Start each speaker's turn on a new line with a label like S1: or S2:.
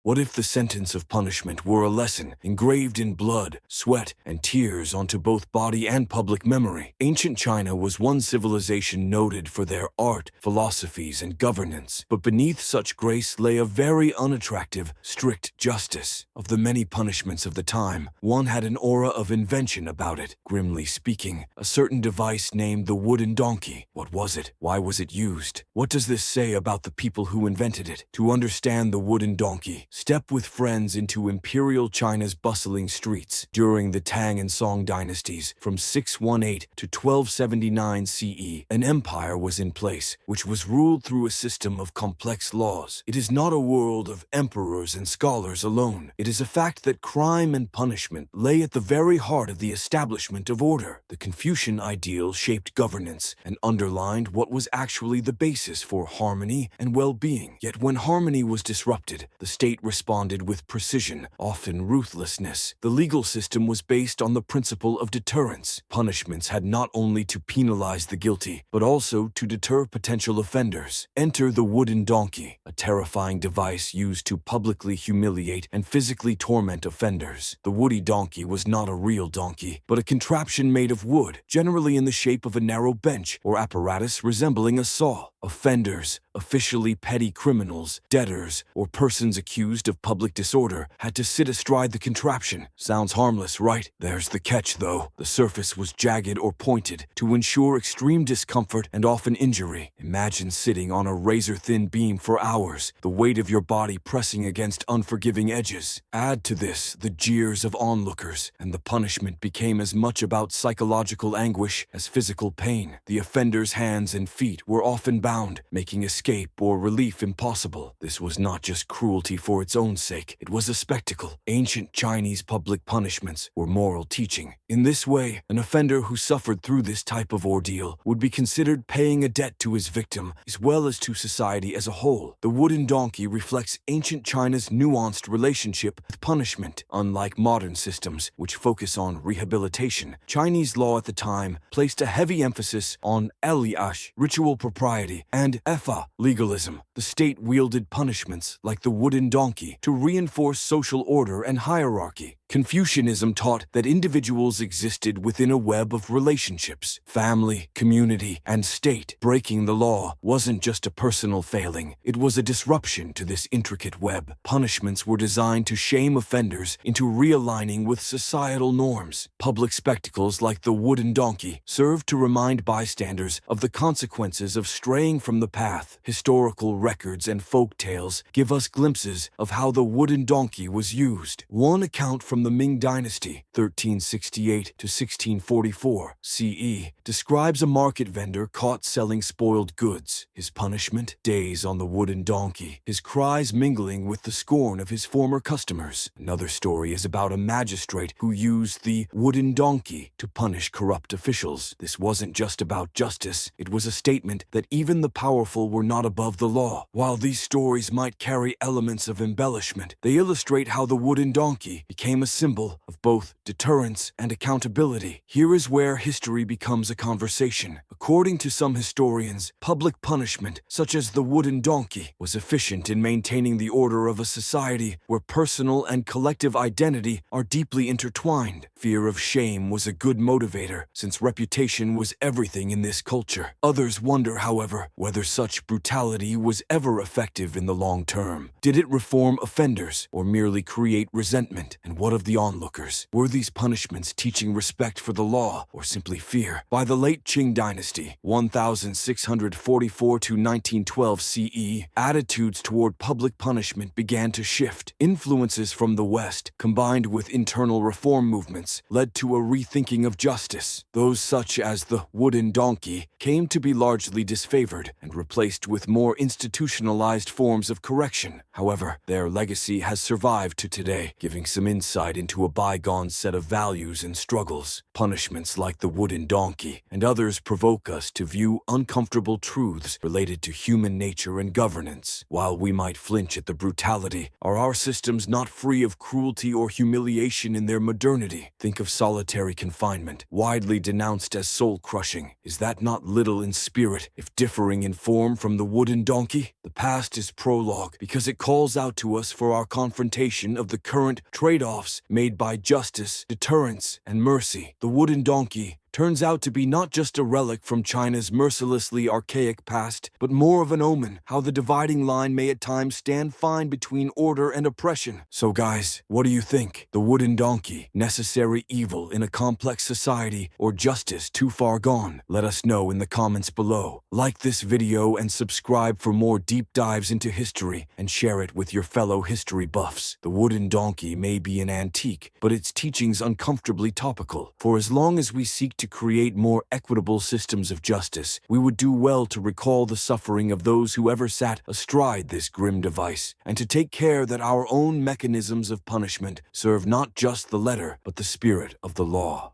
S1: What if the sentence of punishment were a lesson engraved in blood, sweat, and tears onto both body and public memory? Ancient China was one civilization noted for their art, philosophies, and governance, but beneath such grace lay a very unattractive, strict justice. Of the many punishments of the time, one had an aura of invention about it. Grimly speaking, a certain device named the wooden donkey. What was it? Why was it used? What does this say about the people who invented it? To understand the wooden donkey, step with friends into imperial China's bustling streets during the Tang and Qing dynasties from 618 to 1279 CE. An empire was in place, which was ruled through a system of complex laws. It is not a world of emperors and scholars alone. It is a fact that crime and punishment lay at the very heart of the establishment of order. The Confucian ideal shaped governance and underlined what was actually the basis for harmony and well-being. Yet when harmony was disrupted, the state responded with precision, often ruthlessness. The legal system was based on the principle of deterrence. Punishments had not only to penalize the guilty, but also to deter potential offenders. Enter the wooden donkey, a terrifying device used to publicly humiliate and physically torment offenders. The woody donkey was not a real donkey, but a contraption made of wood, generally in the shape of a narrow bench or apparatus resembling a saw. Offenders, officially petty criminals, debtors, or persons accused of public disorder, had to sit astride the contraption. Sounds harmless, right? There's the catch, though. The surface was jagged or pointed to ensure extreme discomfort and often injury. Imagine sitting on a razor-thin beam for hours, the weight of your body pressing against unforgiving edges. Add to this the jeers of onlookers, and the punishment became as much about psychological anguish as physical pain. The offender's hands and feet were often bound, making escape or relief impossible. This was not just cruelty for its own sake, it was a spectacle. Ancient Chinese public punishments were moral teaching. In this way, an offender who suffered through this type of ordeal would be considered paying a debt to his victim as well as to society as a whole. The wooden donkey reflects ancient China's nuanced relationship with punishment. Unlike modern systems, which focus on rehabilitation, Chinese law at the time placed a heavy emphasis on relied, ritual propriety, and legalism. The state wielded punishments like the wooden donkey to reinforce social order and hierarchy. Confucianism taught that individuals existed within a web of relationships, family, community, and state. Breaking the law wasn't just a personal failing, it was a disruption to this intricate web. Punishments were designed to shame offenders into realigning with societal norms. Public spectacles like the wooden donkey served to remind bystanders of the consequences of straying from the path. Historical records and folk tales give us glimpses of how the wooden donkey was used. One account from the Qing Dynasty, 1368 to 1644 CE, describes a market vendor caught selling spoiled goods. His punishment? Days on the wooden donkey, his cries mingling with the scorn of his former customers. Another story is about a magistrate who used the wooden donkey to punish corrupt officials. This wasn't just about justice, it was a statement that even the powerful were not above the law. While these stories might carry elements of embellishment, they illustrate how the wooden donkey became a symbol of both deterrence and accountability. Here is where history becomes a conversation. According to some historians, public punishment, such as the wooden donkey, was efficient in maintaining the order of a society where personal and collective identity are deeply intertwined. Fear of shame was a good motivator, since reputation was everything in this culture. Others wonder, however, whether such brutality was ever effective in the long term. Did it reform offenders or merely create resentment? And what of the onlookers? Were these punishments teaching respect for the law or simply fear? By the late Qing Dynasty, 1644 to 1912 CE, attitudes toward public punishment began to shift. Influences from the West, combined with internal reform movements, led to a rethinking of justice. Those such as the wooden donkey came to be largely disfavored and replaced with more institutionalized forms of correction. However, their legacy has survived to today, giving some insight insight into a bygone set of values and struggles. Punishments like the wooden donkey and others provoke us to view uncomfortable truths related to human nature and governance. While we might flinch at the brutality, are our systems not free of cruelty or humiliation in their modernity? Think of solitary confinement, widely denounced as soul-crushing. Is that not little in spirit, if differing in form from the wooden donkey? The past is prologue because it calls out to us for our confrontation of the current trade-offs made by justice, deterrence, and mercy. The wooden donkey turns out to be not just a relic from China's mercilessly archaic past, but more of an omen, how the dividing line may at times stand fine between order and oppression. So guys, what do you think? The wooden donkey, necessary evil in a complex society, or justice too far gone? Let us know in the comments below. Like this video and subscribe for more deep dives into history, and share it with your fellow history buffs. The wooden donkey may be an antique, but its teachings uncomfortably topical. For as long as we seek to create more equitable systems of justice, we would do well to recall the suffering of those who ever sat astride this grim device, and to take care that our own mechanisms of punishment serve not just the letter, but the spirit of the law.